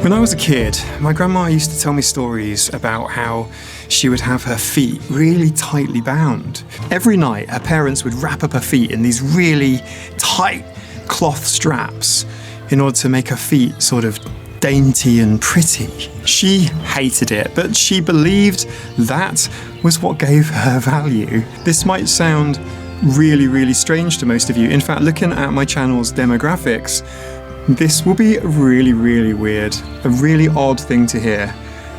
When I was a kid, my grandma used to tell me stories about how she would have her feet really tightly bound. Every night, her parents would wrap up her feet in these really tight cloth straps in order to make her feet sort of dainty and pretty. She hated it, but she believed that was what gave her value. This might sound really, really strange to most of you. In fact, looking at my channel's demographics, this will be really, really weird, a really odd thing to hear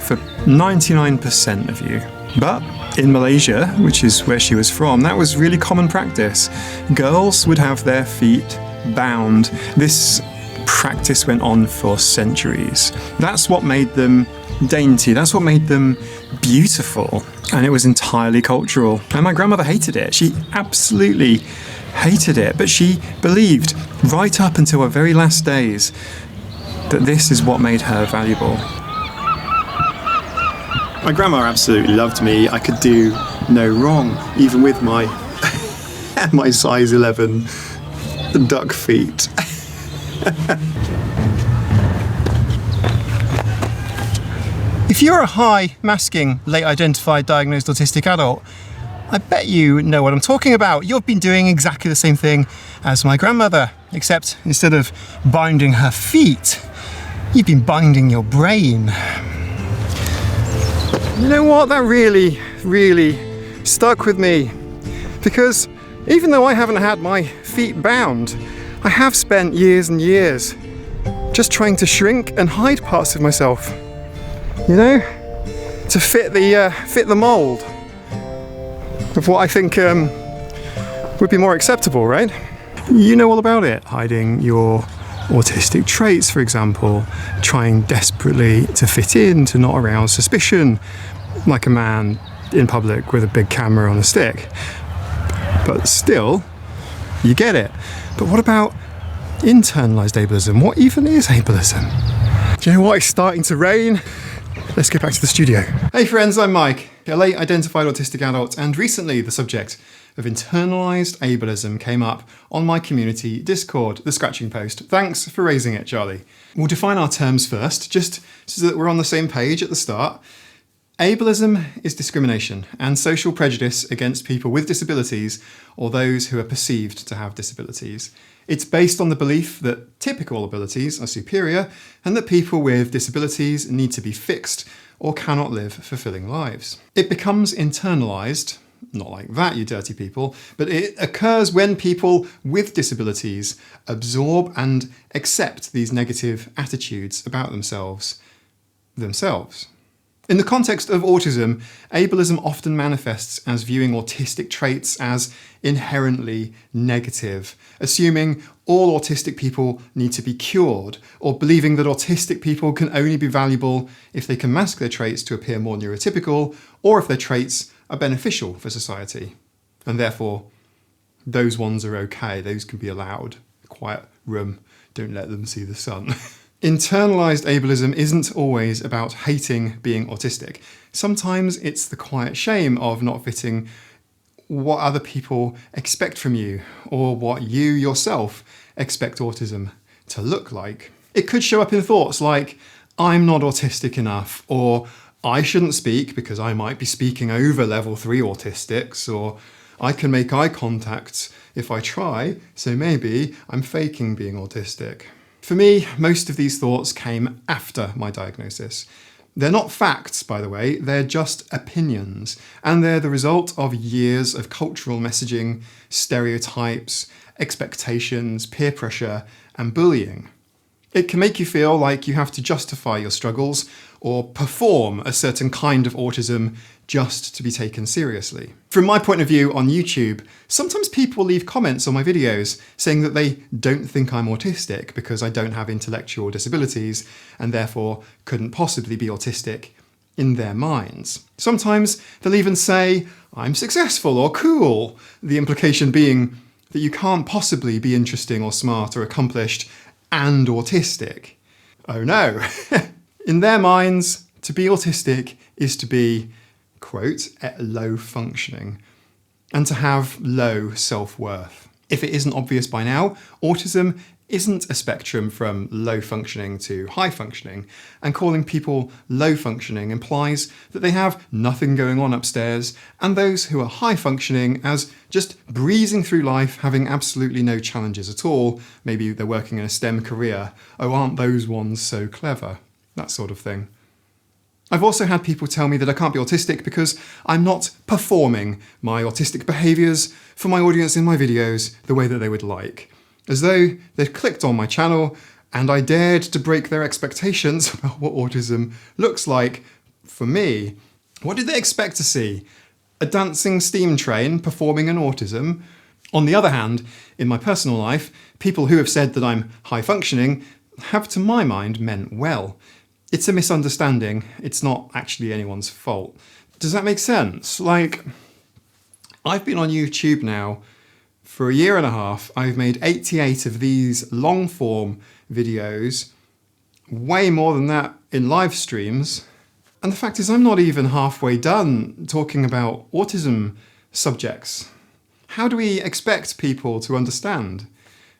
for 99% of you. But in Malaysia, which is where she was from, that was really common practice. Girls would have their feet bound. This practice went on for centuries. That's what made them dainty, that's what made them beautiful, and it was entirely cultural. And my grandmother hated it. She absolutely hated it, but she believed right up until her very last days that this is what made her valuable. My grandma absolutely loved me. I could do no wrong, even with my my size 11 duck feet. If you're a high-masking, late-identified diagnosed autistic adult, I bet you know what I'm talking about. You've been doing exactly the same thing as my grandmother, except instead of binding her feet, you've been binding your brain. You know what? That really, really stuck with me. Because even though I haven't had my feet bound, I have spent years and years just trying to shrink and hide parts of myself. You know? To fit the mold of what I think would be more acceptable, right? You know all about it. Hiding your autistic traits, for example. Trying desperately to fit in, to not arouse suspicion, like a man in public with a big camera on a stick. But still, you get it. But what about internalized ableism? What even is ableism? Do you know what? It's starting to rain. Let's get back to the studio. Hey friends, I'm Mike, a late identified autistic adult, and recently the subject of internalized ableism came up on my community Discord, the Scratching Post. Thanks for raising it, Charlie. We'll define our terms first, just so that we're on the same page at the start. Ableism is discrimination and social prejudice against people with disabilities or those who are perceived to have disabilities. It's based on the belief that typical abilities are superior and that people with disabilities need to be fixed or cannot live fulfilling lives. It becomes internalised, not like that, you dirty people, but it occurs when people with disabilities absorb and accept these negative attitudes about themselves. In the context of autism, ableism often manifests as viewing autistic traits as inherently negative, assuming all autistic people need to be cured, or believing that autistic people can only be valuable if they can mask their traits to appear more neurotypical, or if their traits are beneficial for society. And therefore, those ones are okay, those can be allowed. A quiet room, don't let them see the sun. Internalised ableism isn't always about hating being autistic. Sometimes it's the quiet shame of not fitting what other people expect from you, or what you yourself expect autism to look like. It could show up in thoughts like, I'm not autistic enough, or I shouldn't speak because I might be speaking over level 3 autistics, or I can make eye contact if I try, so maybe I'm faking being autistic. For me, most of these thoughts came after my diagnosis. They're not facts, by the way, they're just opinions, and they're the result of years of cultural messaging, stereotypes, expectations, peer pressure, and bullying. It can make you feel like you have to justify your struggles or perform a certain kind of autism just to be taken seriously. From my point of view on YouTube, sometimes people leave comments on my videos saying that they don't think I'm autistic because I don't have intellectual disabilities and therefore couldn't possibly be autistic in their minds. Sometimes they'll even say I'm successful or cool, the implication being that you can't possibly be interesting or smart or accomplished and autistic. Oh no. In their minds, to be autistic is to be, quote, low functioning, and to have low self-worth. If it isn't obvious by now, autism isn't a spectrum from low functioning to high functioning, and calling people low functioning implies that they have nothing going on upstairs, and those who are high functioning as just breezing through life, having absolutely no challenges at all. Maybe they're working in a STEM career. Oh, aren't those ones so clever? That sort of thing. I've also had people tell me that I can't be autistic because I'm not performing my autistic behaviours for my audience in my videos the way that they would like. As though they'd clicked on my channel and I dared to break their expectations about what autism looks like for me. What did they expect to see? A dancing steam train performing an autism? On the other hand, in my personal life, people who have said that I'm high functioning have, to my mind, meant well. It's a misunderstanding. It's not actually anyone's fault. Does that make sense? Like, I've been on YouTube now for a year and a half. I've made 88 of these long form videos, way more than that in live streams. And the fact is, I'm not even halfway done talking about autism subjects. How do we expect people to understand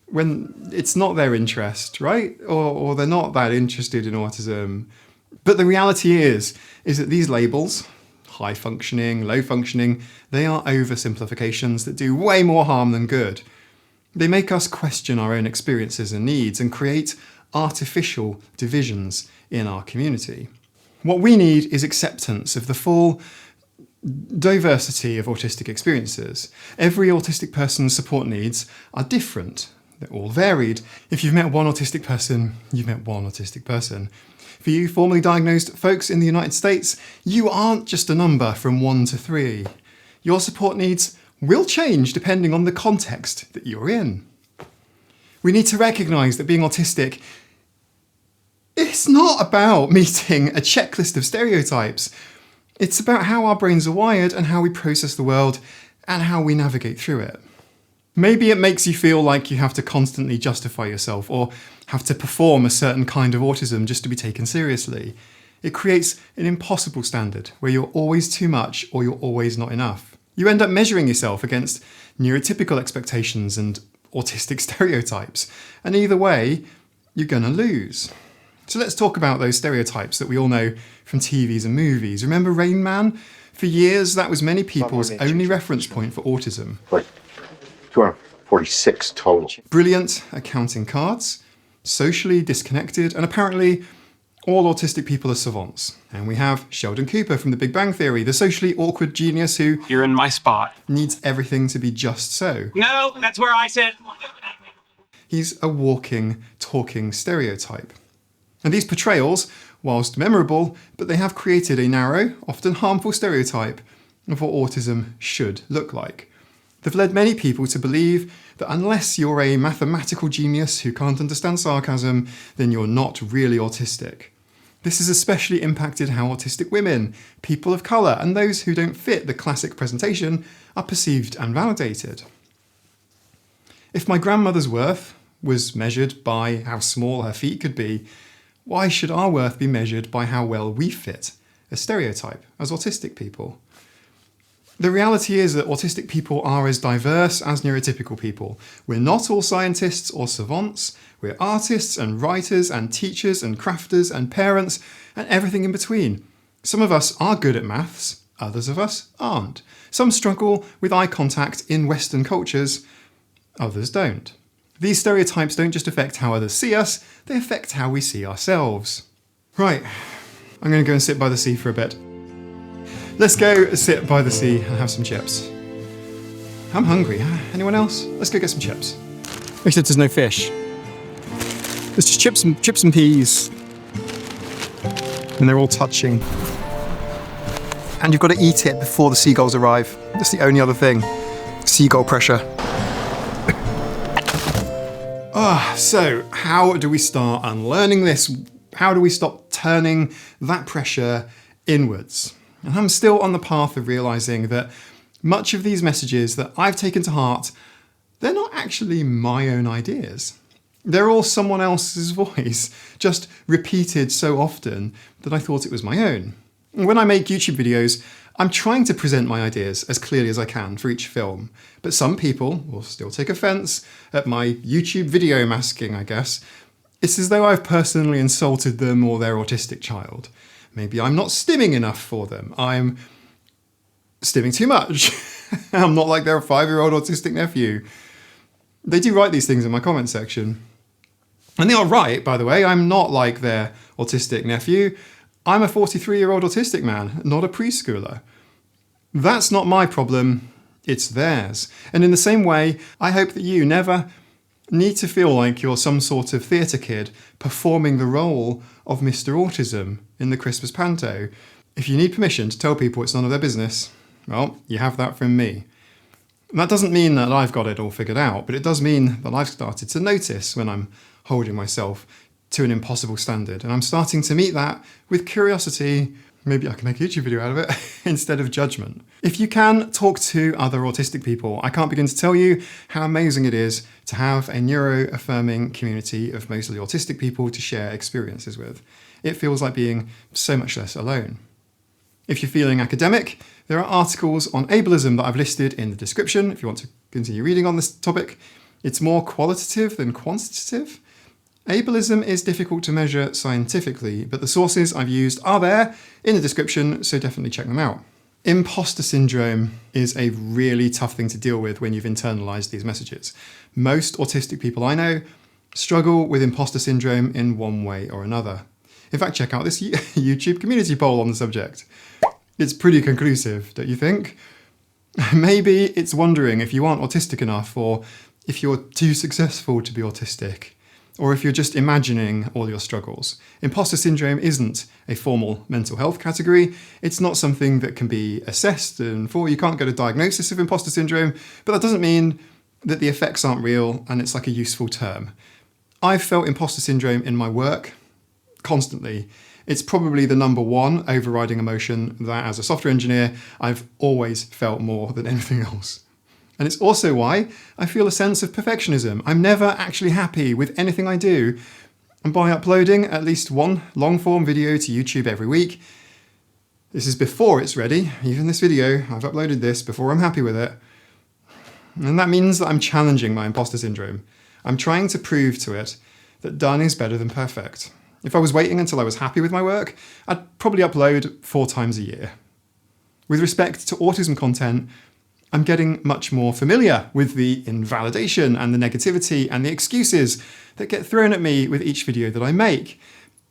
when it's not their interest, right? Or they're not that interested in autism. But the reality is that these labels, high functioning, low functioning, they are oversimplifications that do way more harm than good. They make us question our own experiences and needs and create artificial divisions in our community. What we need is acceptance of the full diversity of autistic experiences. Every autistic person's support needs are different. They're all varied. If you've met one autistic person, you've met one autistic person. For you formally diagnosed folks in the United States, you aren't just a number from 1 to 3. Your support needs will change depending on the context that you're in. We need to recognise that being autistic is not about meeting a checklist of stereotypes. It's about how our brains are wired and how we process the world and how we navigate through it. Maybe it makes you feel like you have to constantly justify yourself or have to perform a certain kind of autism just to be taken seriously. It creates an impossible standard where you're always too much or you're always not enough. You end up measuring yourself against neurotypical expectations and autistic stereotypes, and either way, you're gonna lose. So let's talk about those stereotypes that we all know from TVs and movies. Remember Rain Man? For years, that was many people's only reference point for autism. 246 total. Brilliant at counting cards, socially disconnected, and apparently all autistic people are savants. And we have Sheldon Cooper from The Big Bang Theory, the socially awkward genius who... You're in my spot. ...needs everything to be just so. No, that's where I sit. He's a walking, talking stereotype. And these portrayals, whilst memorable, but they have created a narrow, often harmful stereotype of what autism should look like. They've led many people to believe that unless you're a mathematical genius who can't understand sarcasm, then you're not really autistic. This has especially impacted how autistic women, people of colour, and those who don't fit the classic presentation are perceived and validated. If my grandmother's worth was measured by how small her feet could be, why should our worth be measured by how well we fit a stereotype as autistic people? The reality is that autistic people are as diverse as neurotypical people. We're not all scientists or savants. We're artists and writers and teachers and crafters and parents and everything in between. Some of us are good at maths, others of us aren't. Some struggle with eye contact in Western cultures, others don't. These stereotypes don't just affect how others see us, they affect how we see ourselves. Right, I'm going to go and sit by the sea for a bit. Let's go sit by the sea and have some chips. I'm hungry. Anyone else? Let's go get some chips. Except there's no fish. There's just chips and peas. And they're all touching. And you've got to eat it before the seagulls arrive. That's the only other thing. Seagull pressure. So how do we start unlearning this? How do we stop turning that pressure inwards? And I'm still on the path of realising that much of these messages that I've taken to heart, they're not actually my own ideas. They're all someone else's voice, just repeated so often that I thought it was my own. When I make YouTube videos, I'm trying to present my ideas as clearly as I can for each film, but some people will still take offence at my YouTube video masking, I guess. It's as though I've personally insulted them or their autistic child. Maybe I'm not stimming enough for them. I'm stimming too much. I'm not like their 5-year-old autistic nephew. They do write these things in my comment section. And they are right, by the way. I'm not like their autistic nephew. I'm a 43-year-old autistic man, not a preschooler. That's not my problem, it's theirs. And in the same way, I hope that you never need to feel like you're some sort of theatre kid performing the role of Mr. Autism in the Christmas panto. If you need permission to tell people it's none of their business, well, you have that from me. And that doesn't mean that I've got it all figured out, but it does mean that I've started to notice when I'm holding myself to an impossible standard. And I'm starting to meet that with curiosity. Maybe I can make a YouTube video out of it instead of judgment. If you can talk to other autistic people, I can't begin to tell you how amazing it is to have a neuro-affirming community of mostly autistic people to share experiences with. It feels like being so much less alone. If you're feeling academic, there are articles on ableism that I've listed in the description if you want to continue reading on this topic. It's more qualitative than quantitative. Ableism is difficult to measure scientifically, but the sources I've used are there in the description, so definitely check them out. Imposter syndrome is a really tough thing to deal with when you've internalized these messages. Most autistic people I know struggle with imposter syndrome in one way or another. In fact, check out this YouTube community poll on the subject. It's pretty conclusive, don't you think? Maybe it's wondering if you aren't autistic enough, or if you're too successful to be autistic, or if you're just imagining all your struggles. Imposter syndrome isn't a formal mental health category. It's not something that can be assessed, and you can't get a diagnosis of imposter syndrome, but that doesn't mean that the effects aren't real and it's like a useful term. I've felt imposter syndrome in my work constantly. It's probably the number one overriding emotion that, as a software engineer, I've always felt more than anything else. And it's also why I feel a sense of perfectionism. I'm never actually happy with anything I do. And by uploading at least one long-form video to YouTube every week, this is before it's ready, even this video, I've uploaded this before I'm happy with it. And that means that I'm challenging my imposter syndrome. I'm trying to prove to it that done is better than perfect. If I was waiting until I was happy with my work, I'd probably upload 4 times a year. With respect to autism content, I'm getting much more familiar with the invalidation and the negativity and the excuses that get thrown at me with each video that I make.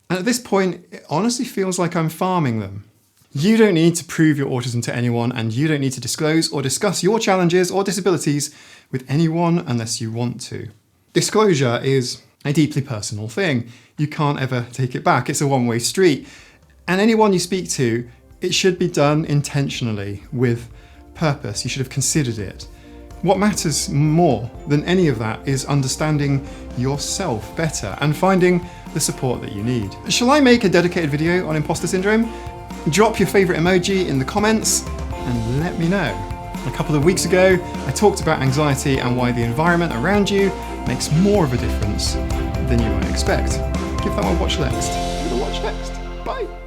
And at this point, it honestly feels like I'm farming them. You don't need to prove your autism to anyone, and you don't need to disclose or discuss your challenges or disabilities with anyone unless you want to. Disclosure is a deeply personal thing. You can't ever take it back. It's a one-way street. And anyone you speak to, it should be done intentionally with purpose. You should have considered it. What matters more than any of that is understanding yourself better and finding the support that you need. Shall I make a dedicated video on imposter syndrome? Drop your favourite emoji in the comments and let me know. A couple of weeks ago, I talked about anxiety and why the environment around you makes more of a difference than you might expect. Give that one a watch next. Give it a watch next. Bye.